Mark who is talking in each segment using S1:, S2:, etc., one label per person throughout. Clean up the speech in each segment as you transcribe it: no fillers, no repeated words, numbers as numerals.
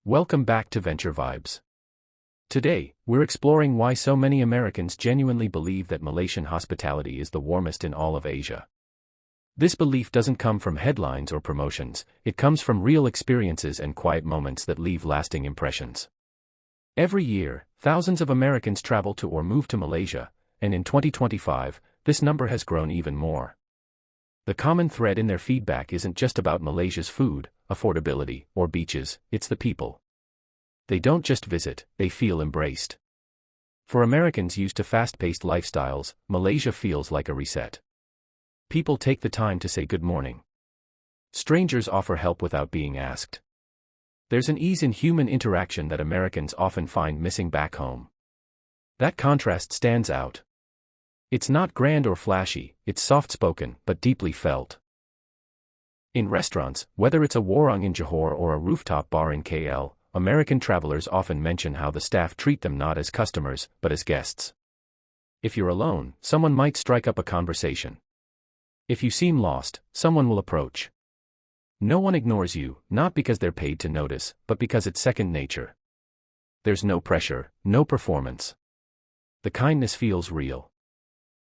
S1: Welcome back to Venture Vibes. Today, we're exploring why so many Americans genuinely believe that Malaysian hospitality is the warmest in all of Asia. This belief doesn't come from headlines or promotions, it comes from real experiences and quiet moments that leave lasting impressions. Every year, thousands of Americans travel to or move to Malaysia, and in 2025, this number has grown even more. The common thread in their feedback isn't just about Malaysia's food, affordability, or beaches, it's the people. They don't just visit, they feel embraced. For Americans used to fast-paced lifestyles, Malaysia feels like a reset. People take the time to say good morning. Strangers offer help without being asked. There's an ease in human interaction that Americans often find missing back home. That contrast stands out. It's not grand or flashy, it's soft-spoken, but deeply felt. In restaurants, whether it's a warung in Johor or a rooftop bar in KL, American travelers often mention how the staff treat them not as customers, but as guests. If you're alone, someone might strike up a conversation. If you seem lost, someone will approach. No one ignores you, not because they're paid to notice, but because it's second nature. There's no pressure, no performance. The kindness feels real.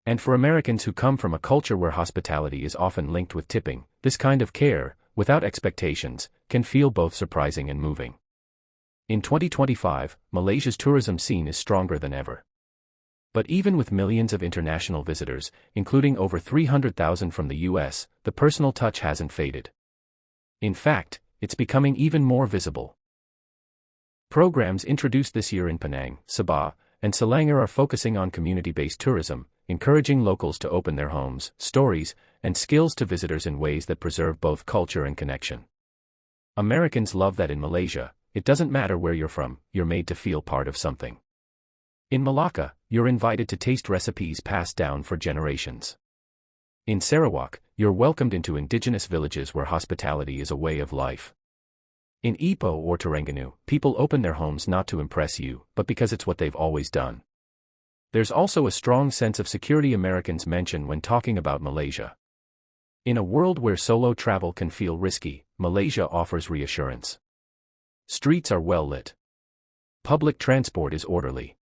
S1: And for Americans who come from a culture where hospitality is often linked with tipping, this kind of care, without expectations, can feel both surprising and moving. In 2025, Malaysia's tourism scene is stronger than ever. But even with millions of international visitors, including over 300,000 from the US, the personal touch hasn't faded. In fact, it's becoming even more visible. Programs introduced this year in Penang, Sabah, and Selangor are focusing on community-based tourism, encouraging locals to open their homes, stories, and skills to visitors in ways that preserve both culture and connection. Americans love that in Malaysia, it doesn't matter where you're from, you're made to feel part of something. In Malacca, you're invited to taste recipes passed down for generations. In Sarawak, you're welcomed into indigenous villages where hospitality is a way of life. In Ipoh or Terengganu, people open their homes not to impress you, but because it's what they've always done. There's also a strong sense of security Americans mention when talking about Malaysia. In a world where solo travel can feel risky, Malaysia offers reassurance. Streets are well lit. Public transport is orderly.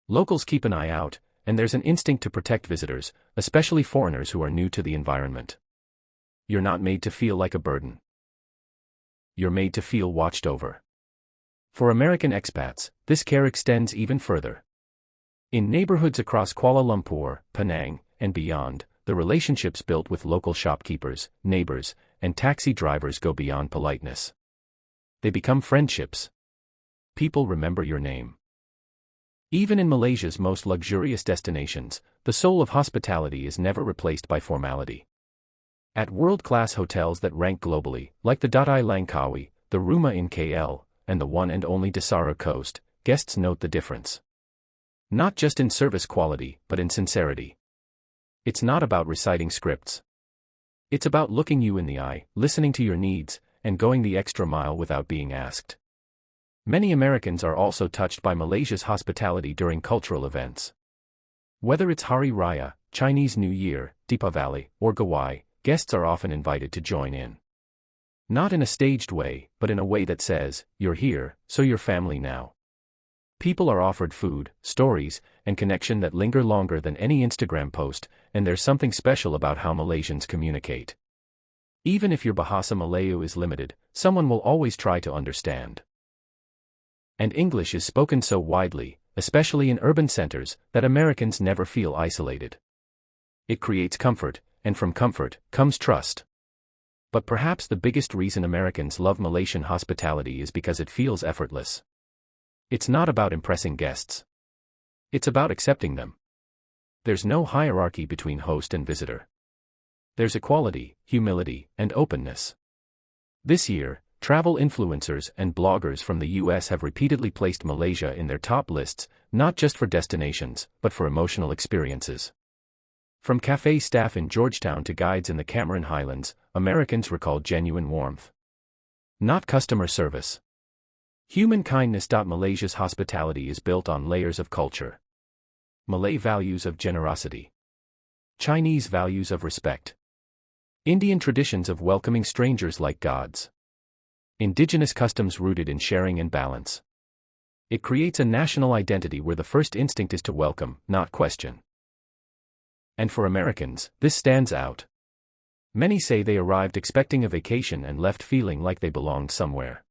S1: Locals keep an eye out, and there's an instinct to protect visitors, especially foreigners who are new to the environment. You're not made to feel like a burden. You're made to feel watched over. For American expats, this care extends even further. In neighborhoods across Kuala Lumpur, Penang, and beyond, the relationships built with local shopkeepers, neighbors, and taxi drivers go beyond politeness. They become friendships. People remember your name. Even in Malaysia's most luxurious destinations, the soul of hospitality is never replaced by formality. At world-class hotels that rank globally, like the Datai Langkawi, the Rumah in KL, and the one and only Desara Coast, guests note the difference. Not just in service quality, but in sincerity. It's not about reciting scripts. It's about looking you in the eye, listening to your needs, and going the extra mile without being asked. Many Americans are also touched by Malaysia's hospitality during cultural events. Whether it's Hari Raya, Chinese New Year, Deepavali, or Gawai, guests are often invited to join in. Not in a staged way, but in a way that says, "You're here, so you're family now." People are offered food, stories, and connection that linger longer than any Instagram post, and there's something special about how Malaysians communicate. Even if your Bahasa Melayu is limited, someone will always try to understand. And English is spoken so widely, especially in urban centers, that Americans never feel isolated. It creates comfort, and from comfort comes trust. But perhaps the biggest reason Americans love Malaysian hospitality is because it feels effortless. It's not about impressing guests. It's about accepting them. There's no hierarchy between host and visitor. There's equality, humility, and openness. This year, travel influencers and bloggers from the US have repeatedly placed Malaysia in their top lists, not just for destinations, but for emotional experiences. From cafe staff in Georgetown to guides in the Cameron Highlands, Americans recall genuine warmth. Not customer service. Human kindness. Malaysia's hospitality is built on layers of culture. Malay values of generosity. Chinese values of respect. Indian traditions of welcoming strangers like gods. Indigenous customs rooted in sharing and balance. It creates a national identity where the first instinct is to welcome, not question. And for Americans, this stands out. Many say they arrived expecting a vacation and left feeling like they belonged somewhere.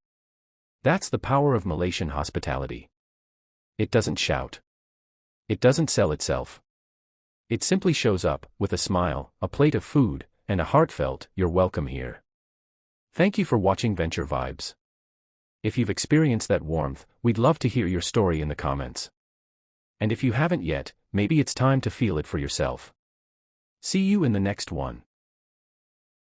S1: That's the power of Malaysian hospitality. It doesn't shout. It doesn't sell itself. It simply shows up, with a smile, a plate of food, and a heartfelt, "You're welcome here." Thank you for watching Venture Vibes. If you've experienced that warmth, we'd love to hear your story in the comments. And if you haven't yet, maybe it's time to feel it for yourself. See you in the next one.